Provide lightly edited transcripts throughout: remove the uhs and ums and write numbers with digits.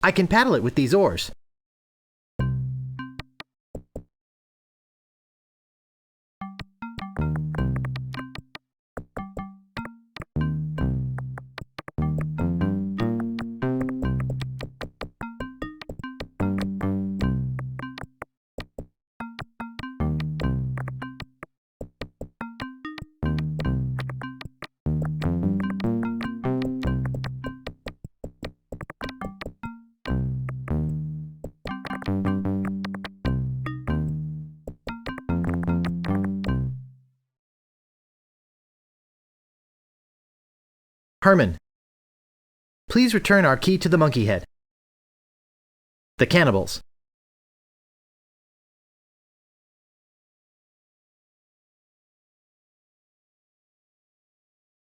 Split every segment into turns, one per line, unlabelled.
I can paddle it with these oars. Herman, please return our key to the monkey head. The cannibals.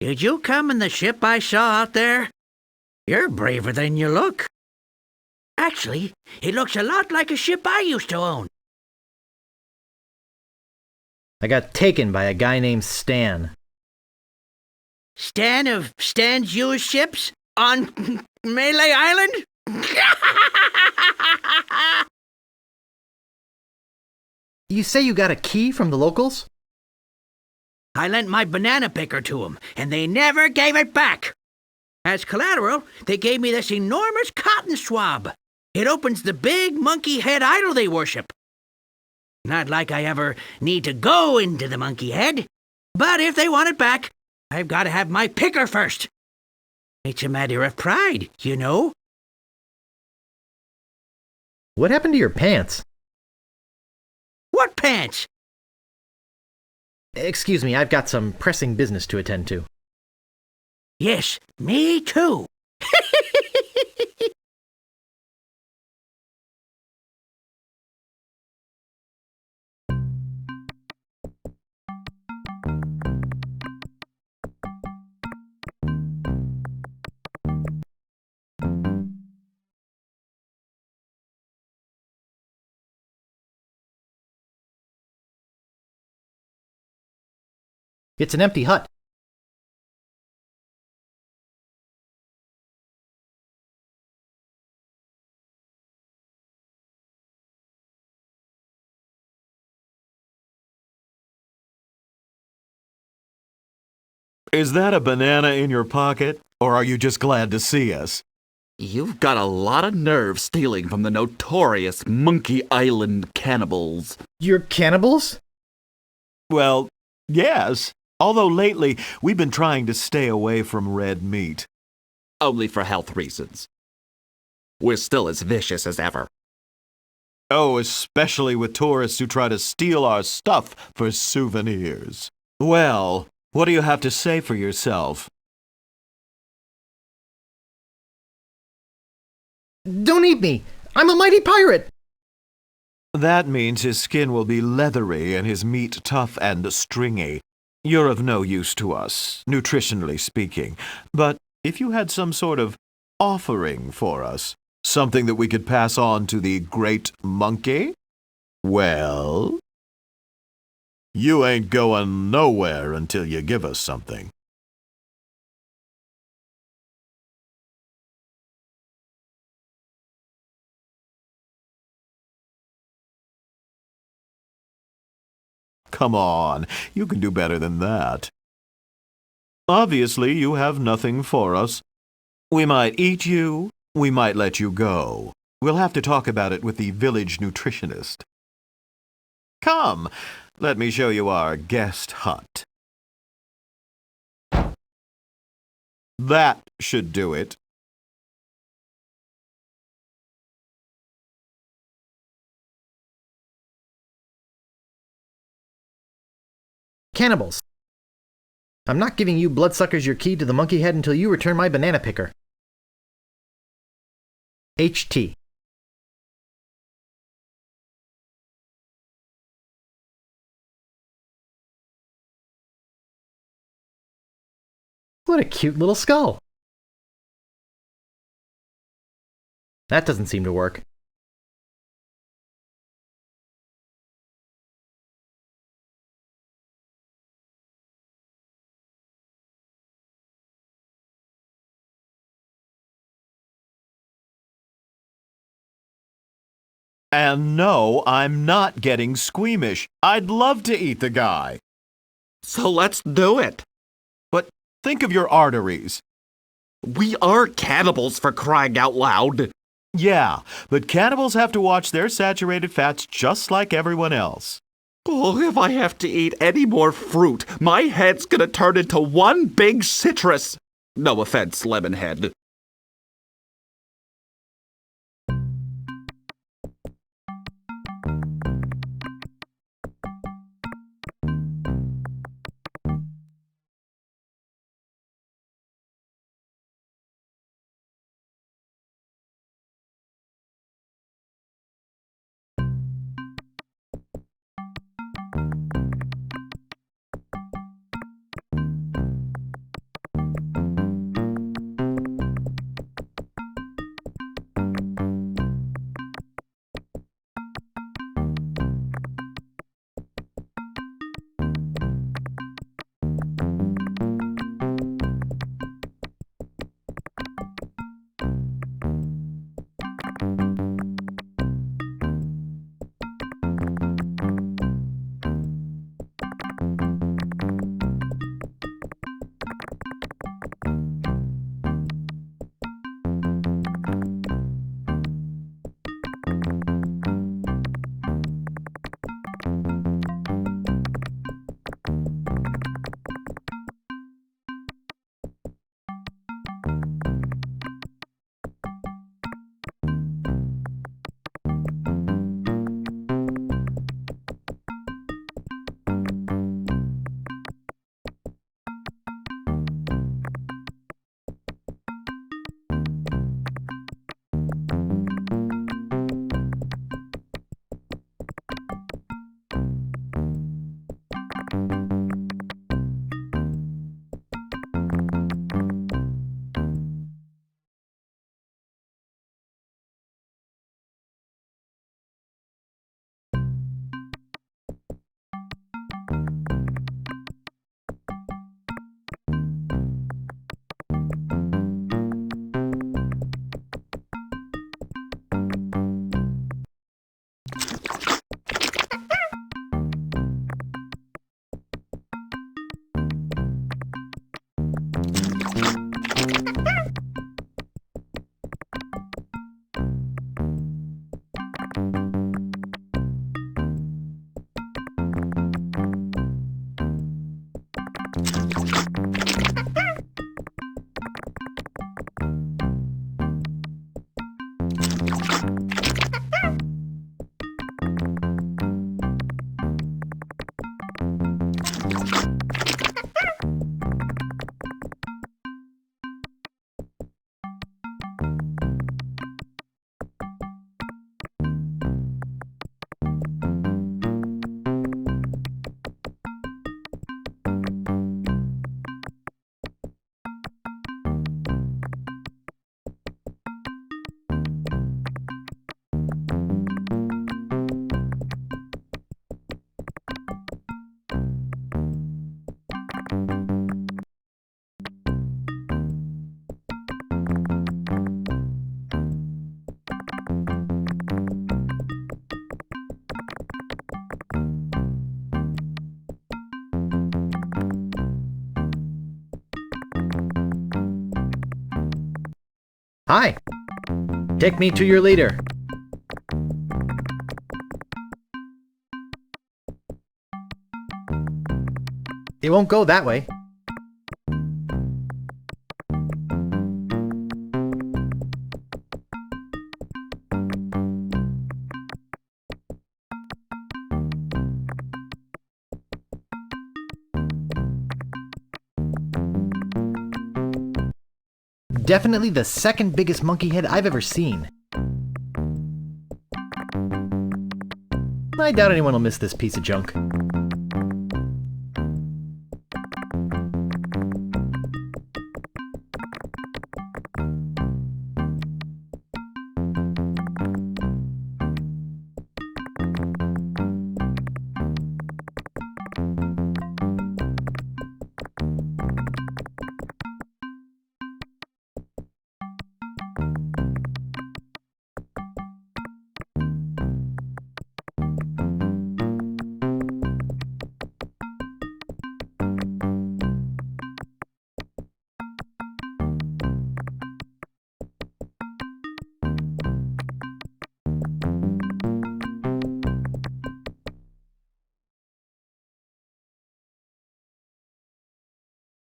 Did you come in the ship I saw out there? You're braver than you look. Actually, it looks a lot like a ship I used to own.
I got taken by a guy named Stan.
Stan of Stan's used ships on Malay Island?
You say you got a key from the locals?
I lent my banana picker to 'em, and they never gave it back. As collateral, they gave me this enormous cotton swab. It opens the big monkey head idol they worship. Not like I ever need to go into the monkey head, but if they want it back, I've got to have my picker first. It's a matter of pride, you know.
What happened to your pants?
What pants?
Excuse me, I've got some pressing business to attend to.
Yes, me too.
It's an empty hut.
Is that a banana in your pocket, or are you just glad to see us?
You've got a lot of nerve stealing from the notorious Monkey Island cannibals.
You're cannibals?
Well, yes. Although lately, we've been trying to stay away from red meat.
Only for health reasons. We're still as vicious as ever.
Oh, especially with tourists who try to steal our stuff for souvenirs. Well, what do you have to say for yourself?
Don't eat me! I'm a mighty pirate!
That means his skin will be leathery and his meat tough and stringy. You're of no use to us, nutritionally speaking. But if you had some sort of offering for us, something that we could pass on to the great monkey, well, you ain't going nowhere until you give us something. Come on, you can do better than that. Obviously, you have nothing for us. We might eat you, we might let you go. We'll have to talk about it with the village nutritionist. Come, let me show you our guest hut. That should do it.
Cannibals. I'm not giving you bloodsuckers your key to the monkey head until you return my banana picker. HT. What a cute little skull. That doesn't seem to work.
And no, I'm not getting squeamish. I'd love to eat the guy.
So let's do it.
But think of your arteries.
We are cannibals, for crying out loud.
Yeah, but cannibals have to watch their saturated fats just like everyone else.
Oh, if I have to eat any more fruit, my head's gonna turn into one big citrus. No offense, Lemonhead.
Hi. Take me to your leader. It won't go that way. Definitely the second biggest monkey head I've ever seen. I doubt anyone will miss this piece of junk.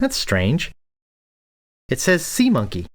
That's strange. It says sea monkey.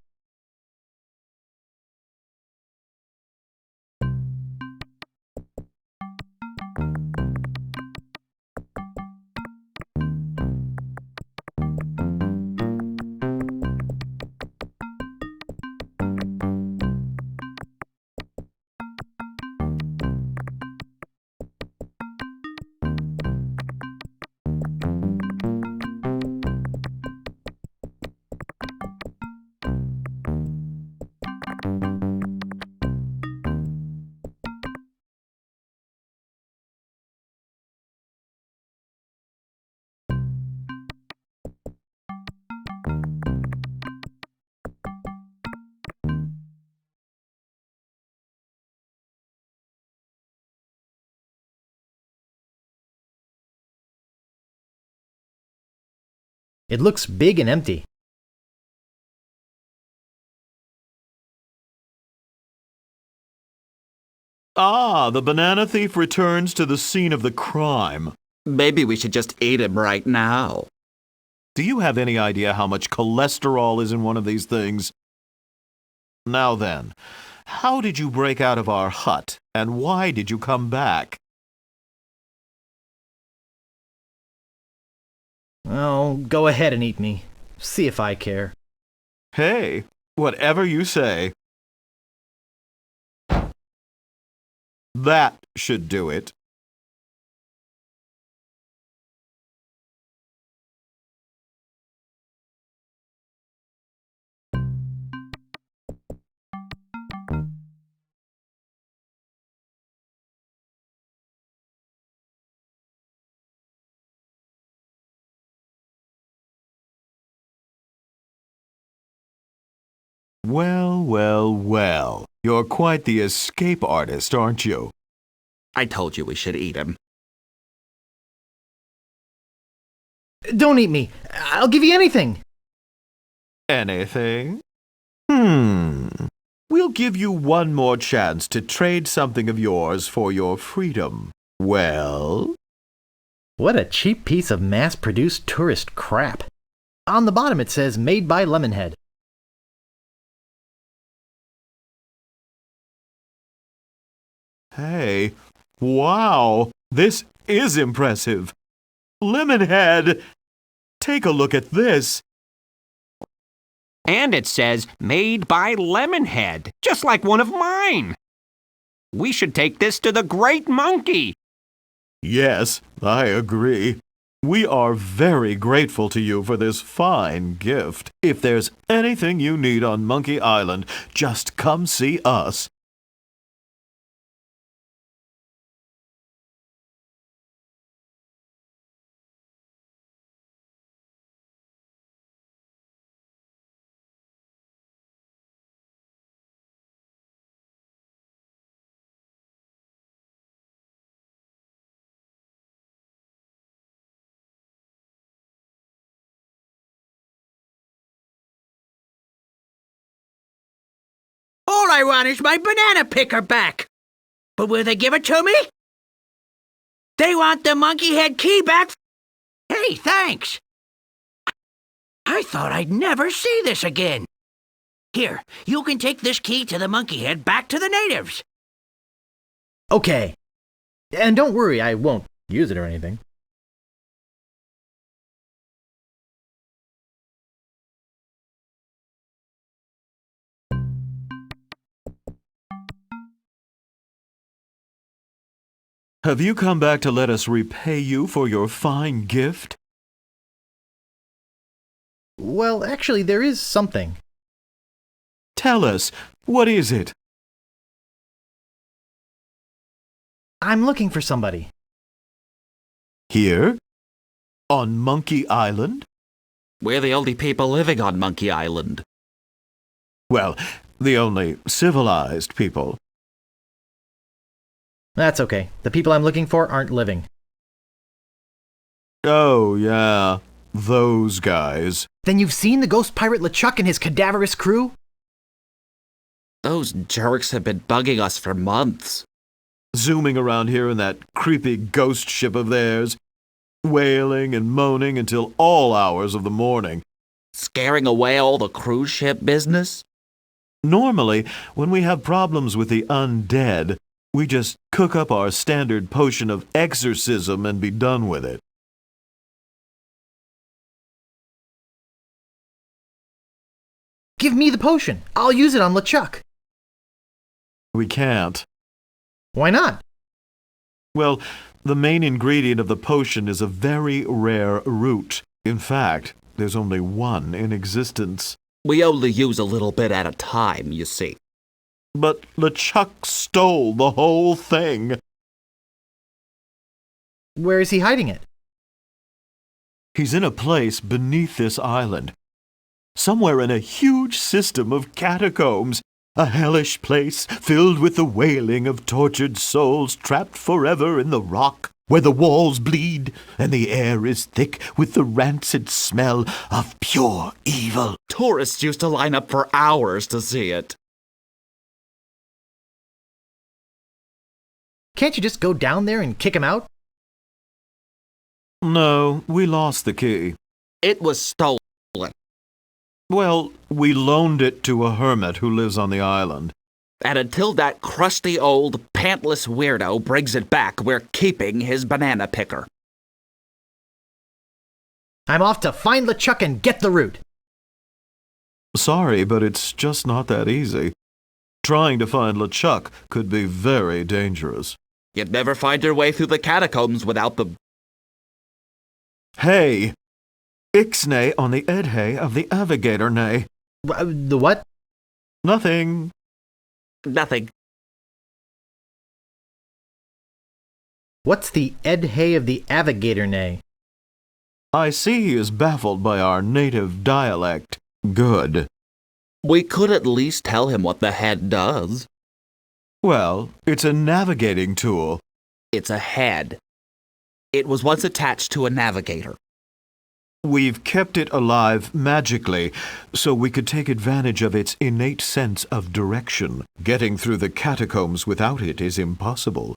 It looks big and empty.
Ah, the banana thief returns to the scene of the crime.
Maybe we should just eat him right now.
Do you have any idea how much cholesterol is in one of these things? Now then, how did you break out of our hut, and why did you come back?
Oh, go ahead and eat me. See if I care.
Hey, whatever you say. That should do it. Well, well, well. You're quite the escape artist, aren't you?
I told you we should eat him.
Don't eat me. I'll give you anything.
Anything? We'll give you one more chance to trade something of yours for your freedom. Well?
What a cheap piece of mass-produced tourist crap. On the bottom it says, made by Lemonhead.
Hey, wow, this is impressive. Lemonhead, take a look at this.
And it says, made by Lemonhead, just like one of mine. We should take this to the Great Monkey.
Yes, I agree. We are very grateful to you for this fine gift. If there's anything you need on Monkey Island, just come see us.
All I want is my banana picker back. But will they give it to me? They want the monkey head key back? Hey, thanks. I thought I'd never see this again. Here, you can take this key to the monkey head back to the natives.
Okay. And don't worry, I won't use it or anything.
Have you come back to let us repay you for your fine gift?
Well, actually, there is something.
Tell us, what is it?
I'm looking for somebody.
Here? On Monkey Island?
We're the only people living on Monkey Island.
Well, the only civilized people.
That's okay. The people I'm looking for aren't living.
Oh, yeah. Those guys.
Then you've seen the ghost pirate LeChuck and his cadaverous crew?
Those jerks have been bugging us for months.
Zooming around here in that creepy ghost ship of theirs. wailing and moaning until all hours of the morning.
Scaring away all the cruise ship business?
Normally, when we have problems with the undead, we just cook up our standard potion of exorcism and be done with it.
Give me the potion. I'll use it on LeChuck.
We can't.
Why not?
Well, the main ingredient of the potion is a very rare root. In fact, there's only one in existence.
We only use a little bit at a time, you see.
But LeChuck stole the whole thing.
Where is he hiding it?
He's in a place beneath this island. Somewhere in a huge system of catacombs. A hellish place filled with the wailing of tortured souls trapped forever in the rock, where the walls bleed and the air is thick with the rancid smell of pure evil.
Tourists used to line up for hours to see it.
Can't you just go down there and kick him out?
No, we lost the key.
It was stolen.
Well, we loaned it to a hermit who lives on the island.
And until that crusty old, pantless weirdo brings it back, we're keeping his banana picker.
I'm off to find LeChuck and get the root.
Sorry, but it's just not that easy. Trying to find LeChuck could be very dangerous.
You'd never find your way through the catacombs without the...
Hey! Ixnay on the Edhay of the Avigator Nay.
The what?
Nothing.
Nothing.
What's the Edhay of the Avigator Nay?
I see he is baffled by our native dialect. Good.
We could at least tell him what the head does.
Well, it's a navigating tool.
It's a head. It was once attached to a navigator.
We've kept it alive magically, so we could take advantage of its innate sense of direction. Getting through the catacombs without it is impossible.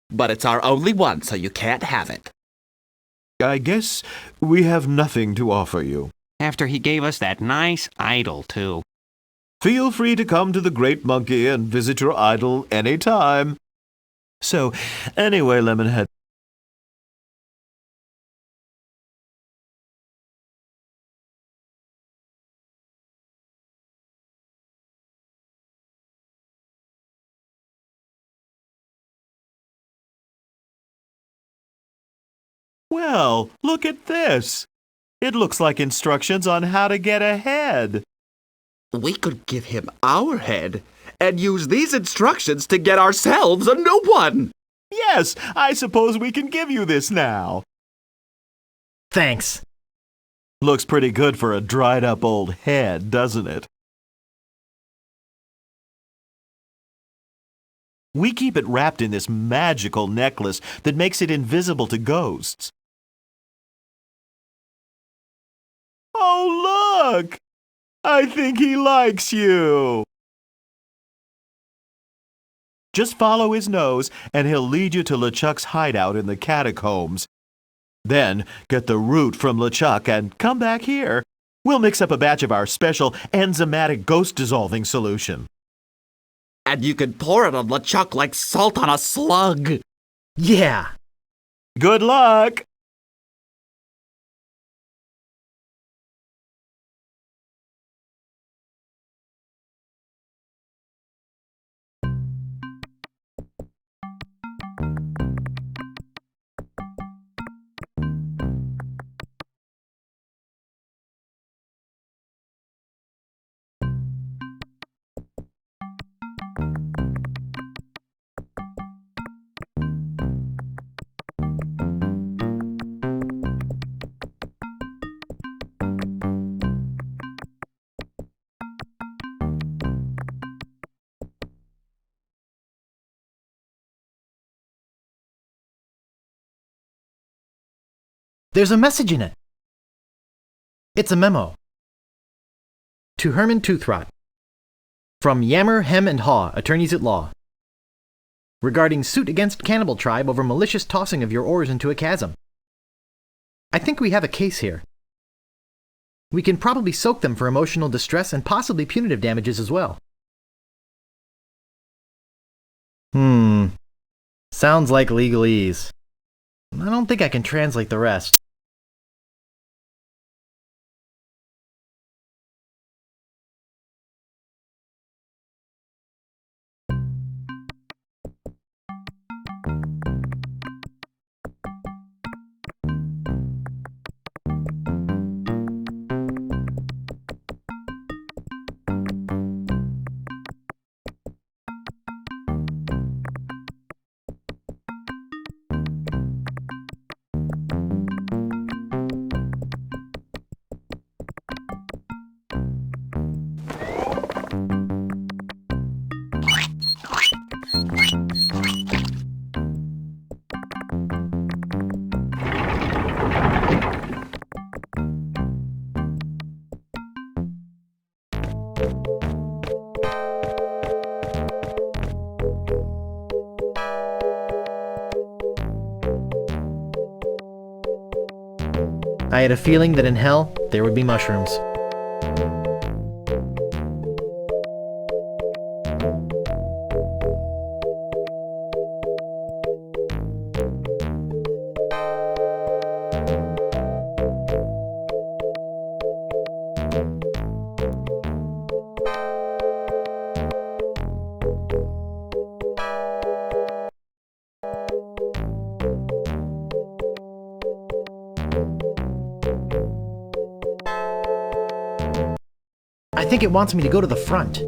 But it's our only one, so you can't have it.
I guess we have nothing to offer you.
After he gave us that nice idol, too.
Feel free to come to the Great Monkey and visit your idol any time. So, anyway, Lemonhead, well, look at this. It looks like instructions on how to get ahead.
We could give him our head and use these instructions to get ourselves a new one.
Yes, I suppose we can give you this now.
Thanks.
Looks pretty good for a dried-up old head, doesn't it? We keep it wrapped in this magical necklace that makes it invisible to ghosts. Oh, look! I think he likes you. Just follow his nose, and he'll lead you to LeChuck's hideout in the catacombs. Then get the root from LeChuck and come back here. We'll mix up a batch of our special enzymatic ghost-dissolving solution.
And you can pour it on LeChuck like salt on a slug.
Yeah.
Good luck!
There's a message in it. It's a memo. To Herman Toothrot. From Yammer, Hem, and Haw, attorneys at law. Regarding suit against cannibal tribe over malicious tossing of your oars into a chasm. I think we have a case here. We can probably soak them for emotional distress and possibly punitive damages as well. Sounds like legalese. I don't think I can translate the rest. I had a feeling that in hell, there would be mushrooms. I think it wants me to go to the front.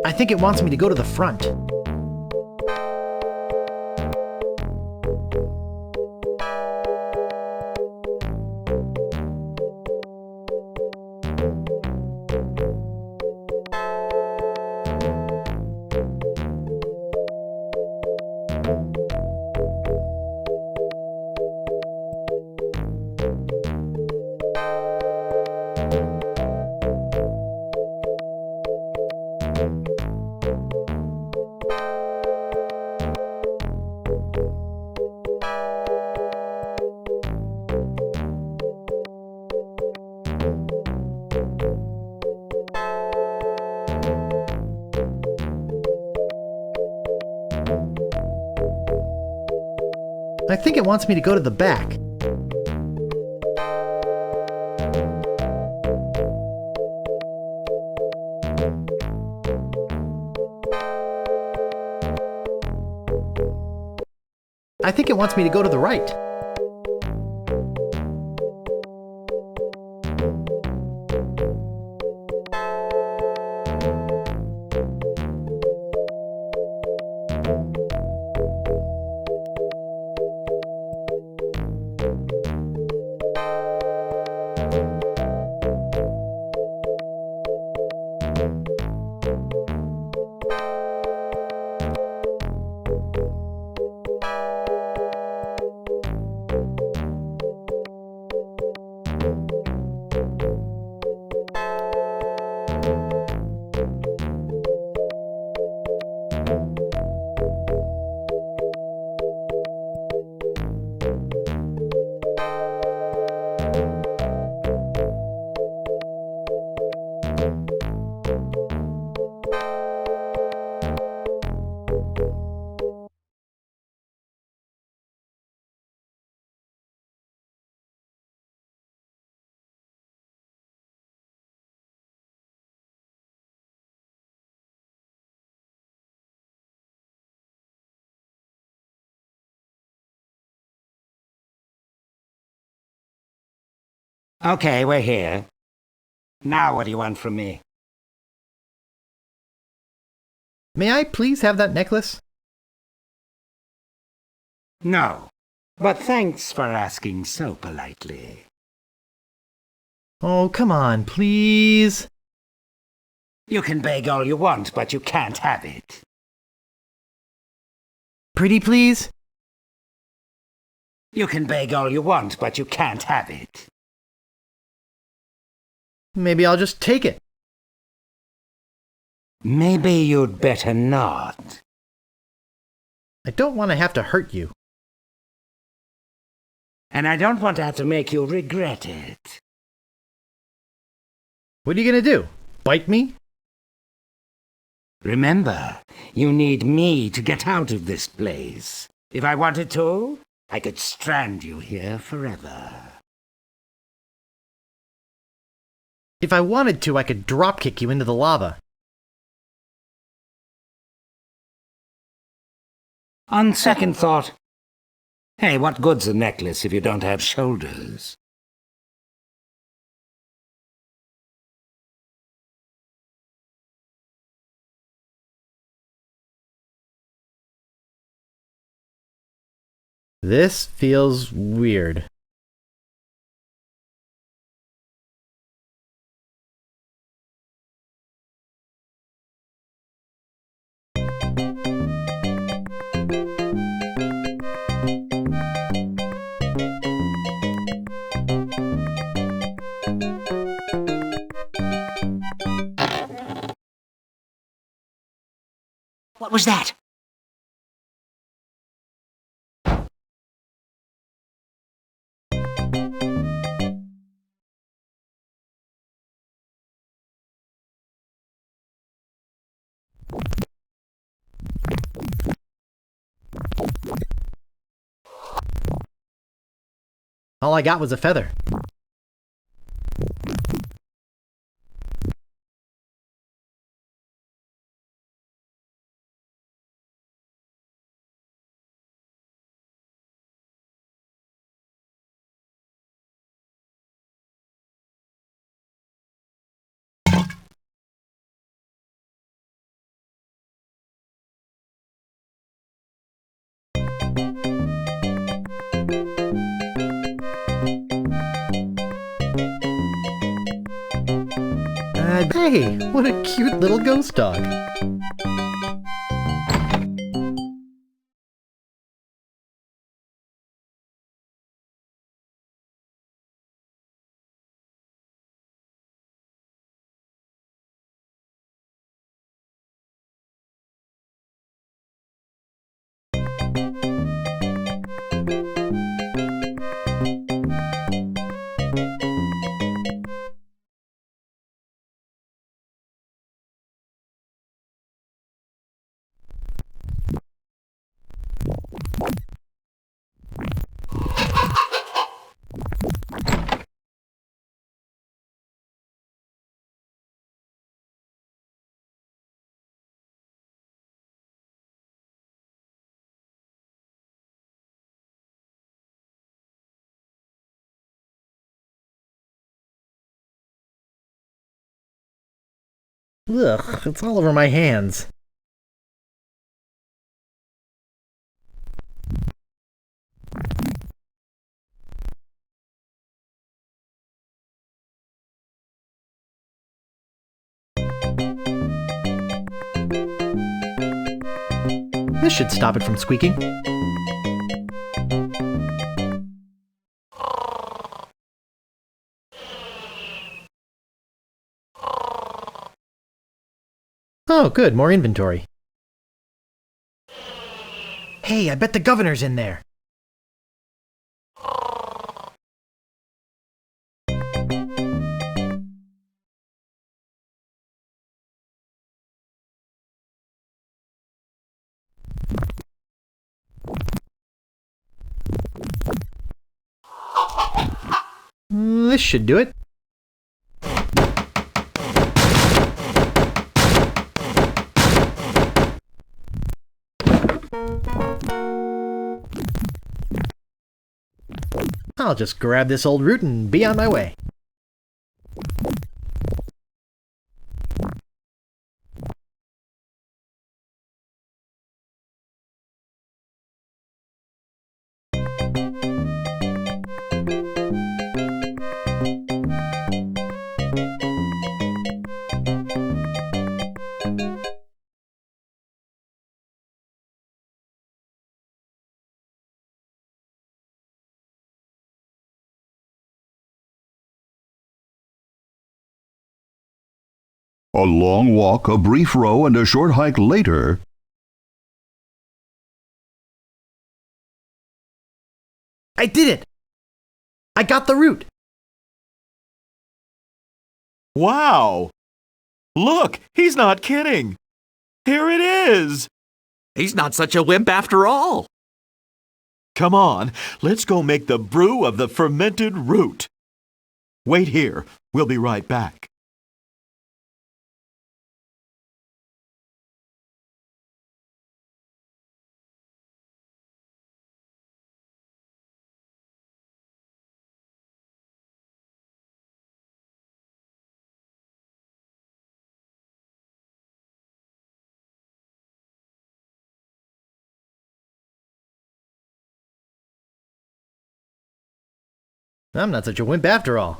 I think it wants me to go to the front. I think it wants me to go to the back. I think it wants me to go to the right.
Okay, we're here. Now what do you want from me?
May I please have that necklace?
No. But thanks for asking so politely.
Oh, come on, please.
You can beg all you want, but you can't have it.
Pretty please?
You can beg all you want, but you can't have it.
Maybe I'll just take it.
Maybe you'd better not.
I don't want to have to hurt you.
And I don't want to have to make you regret it.
What are you gonna do? Bite me?
Remember, you need me to get out of this place. If I wanted to, I could strand you here forever.
If I wanted to, I could dropkick you into the lava.
On second thought, hey, what good's a necklace if you don't have shoulders?
This feels weird.
What was that?
All I got was a feather. Hey, what a cute little ghost dog. Ugh, it's all over my hands. This should stop it from squeaking. Oh, good, more inventory. Hey, I bet the governor's in there. This should do it. I'll just grab this old root and be on my way.
A long walk, a brief row, and a short hike later.
I did it! I got the route!
Wow! Look, he's not kidding. Here it is.
He's not such a wimp after all.
Come on, let's go make the brew of the fermented root. Wait here. We'll be right back.
I'm not such a wimp after all.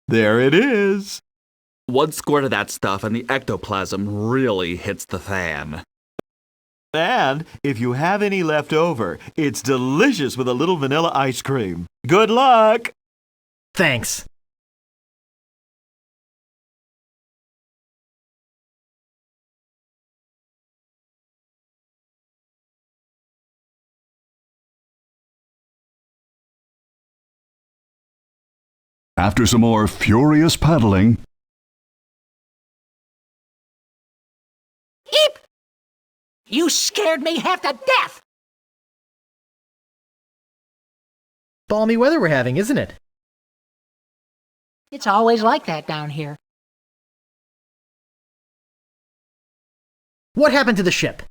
There it is.
One squirt of that stuff and the ectoplasm really hits the fan.
And if you have any left over, it's delicious with a little vanilla ice cream. Good luck!
Thanks.
After some more furious paddling,
Eep! You scared me half to death!
Balmy weather we're having, isn't it?
It's always like that down here.
What happened to the ship?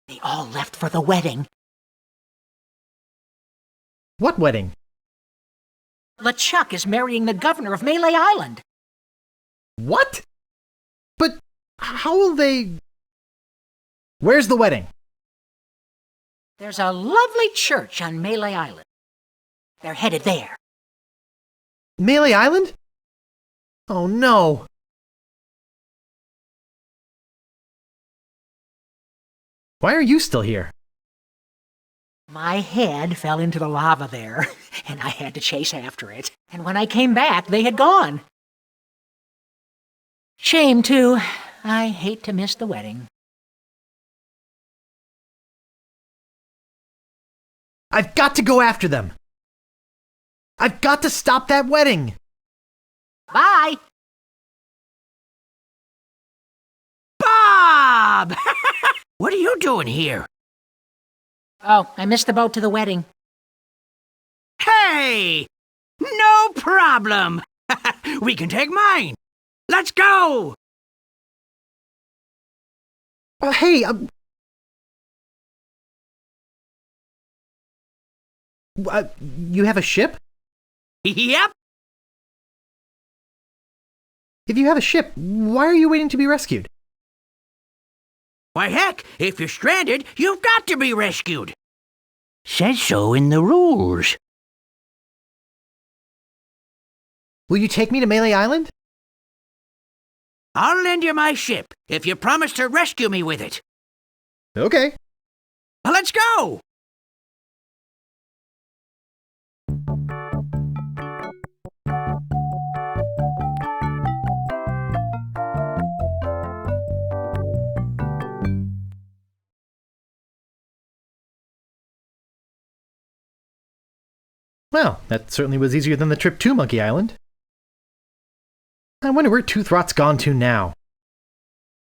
They all left for the wedding.
What wedding?
LeChuck is marrying the governor of Malay Island.
What? But how will they... Where's the wedding?
There's a lovely church on Malay Island. They're headed there.
Malay Island? Oh no. Why are you still here?
My head fell into the lava there, and I had to chase after it. And when I came back, they had gone. Shame, too. I hate to miss the wedding.
I've got to go after them. I've got to stop that wedding.
Bye!
Bob! What are you doing here?
Oh, I missed the boat to the wedding.
Hey! No problem! We can take mine! Let's go!
Hey, you have a ship?
Yep!
If you have a ship, why are you waiting to be rescued?
Why, heck, if you're stranded, you've got to be rescued. Says so in the rules.
Will you take me to Malay Island?
I'll lend you my ship if you promise to rescue me with it.
Okay.
Let's go!
Well, that certainly was easier than the trip to Monkey Island. I wonder where Toothrot's gone to now.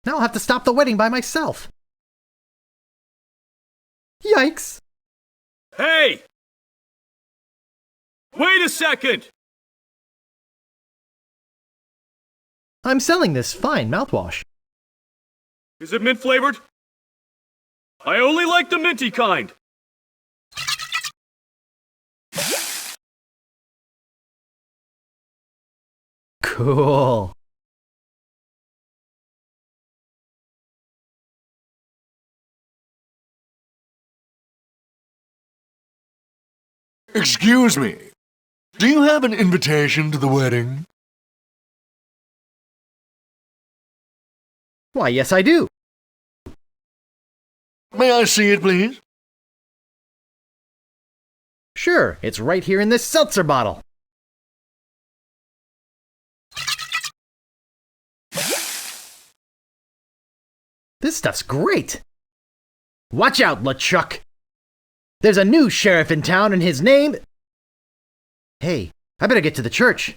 Now I'll have to stop the wedding by myself. Yikes!
Hey! Wait a second!
I'm selling this fine mouthwash.
Is it mint flavored? I only like the minty kind.
Cool.
Excuse me. Do you have an invitation to the wedding?
Why, yes I do.
May I see it, please?
Sure, it's right here in this seltzer bottle. This stuff's great. Watch out, LeChuck. There's a new sheriff in town and his name... Hey, I better get to the church.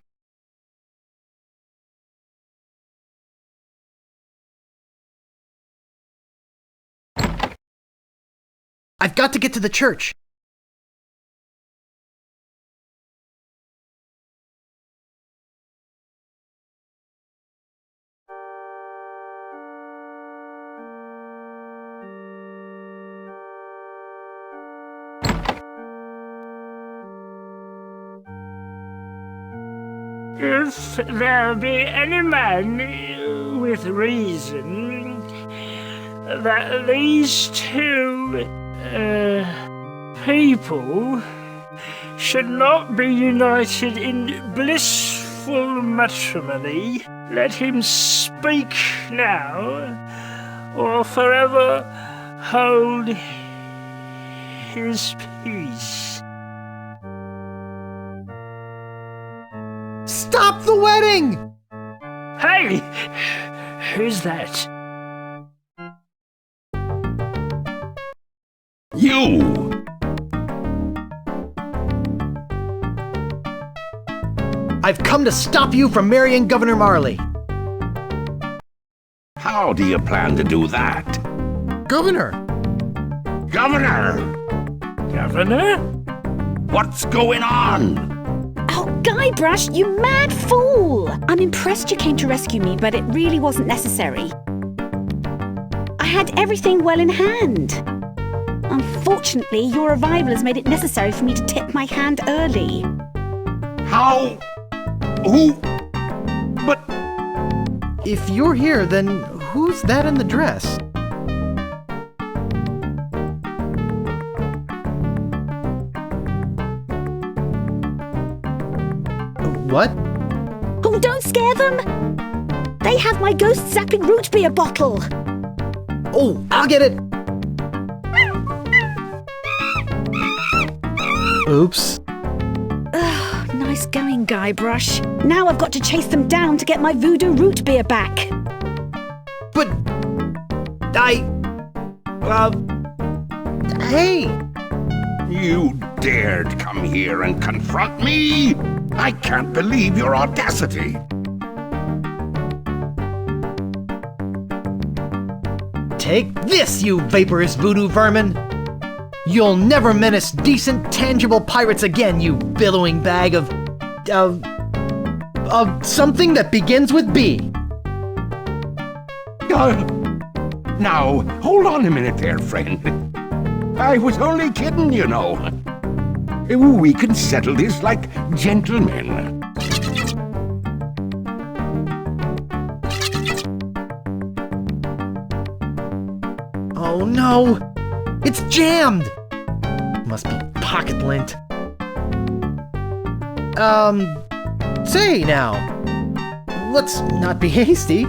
I've got to get to the church.
If there be any man with reason that these two people should not be united in blissful matrimony, let him speak now, or forever hold his peace.
Stop the wedding!
Hey! Who's that?
You!
I've come to stop you from marrying Governor Marley.
How do you plan to do that?
Governor!
Governor!
Governor?
What's going on?
Oh, Guybrush, you mad fool! I'm impressed you came to rescue me, but it really wasn't necessary. I had everything well in hand. Unfortunately, your arrival has made it necessary for me to tip my hand early.
How? Who? But...
If you're here, then who's that in the dress? What?
Oh, don't scare them! They have my ghost-zapping root beer bottle!
Oh, I'll get it! Oops.
Ugh, nice going, Guybrush. Now I've got to chase them down to get my voodoo root beer back.
But... Hey!
You dared come here and confront me? I can't believe your audacity.
Take this, you vaporous voodoo vermin! You'll never menace decent, tangible pirates again, you billowing bag of something that begins with B.
Now, hold on a minute there, friend. I was only kidding, you know. We can settle this like gentlemen.
Oh no! It's jammed! Must be pocket lint. Say now. Let's not be hasty.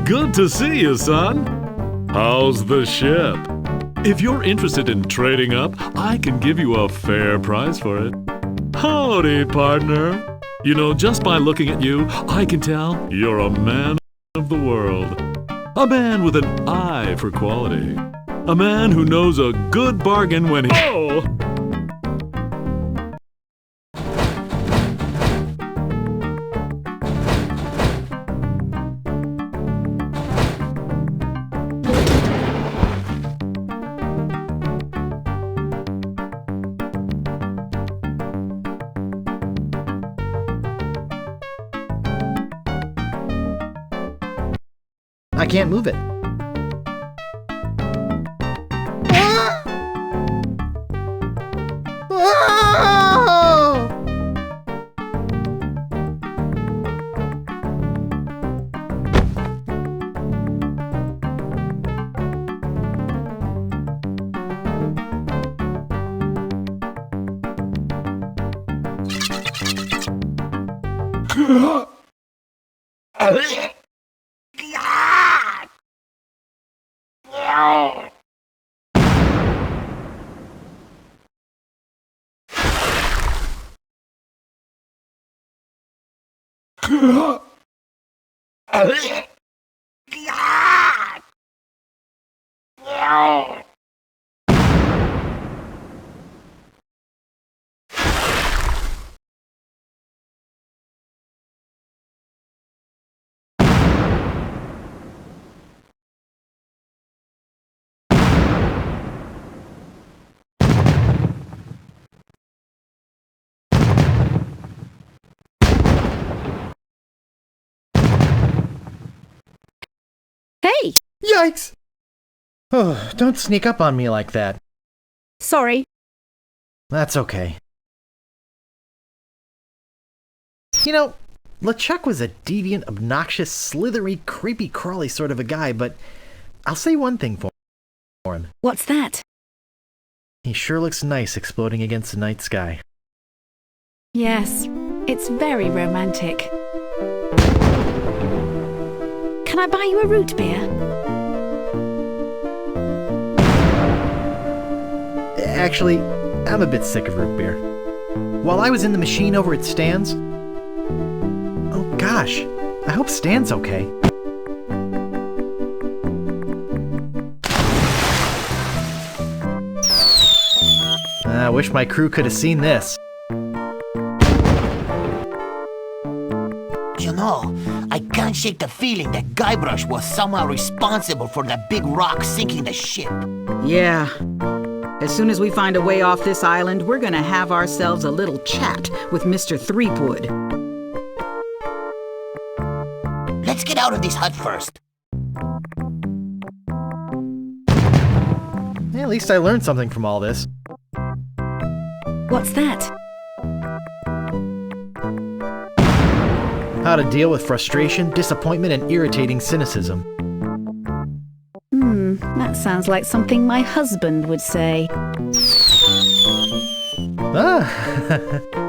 Good to see you, son. How's the ship? If you're interested in trading up, I can give you a fair price for it. Howdy, partner. You know, just by looking at you, I can tell you're a man of the world. A man with an eye for quality. A man who knows a good bargain when he... Oh!
I can't move it.
Hey!
Yikes! Oh, don't sneak up on me like that.
Sorry.
That's okay. You know, LeChuck was a deviant, obnoxious, slithery, creepy, crawly sort of a guy, but I'll say one thing for him.
What's that?
He sure looks nice exploding against the night sky.
Yes, it's very romantic. Can I buy you a root beer?
Actually, I'm a bit sick of root beer. While I was in the machine over at Stan's... Oh gosh, I hope Stan's okay. I wish my crew could have seen this.
You know, I can't shake the feeling that Guybrush was somehow responsible for that big rock sinking the ship.
Yeah. As soon as we find a way off this island, we're gonna have ourselves a little chat with Mr. Threepwood.
Let's get out of this hut first.
At least I learned something from all this.
What's that?
How to deal with frustration, disappointment, and irritating cynicism.
That sounds like something my husband would say.
Ah!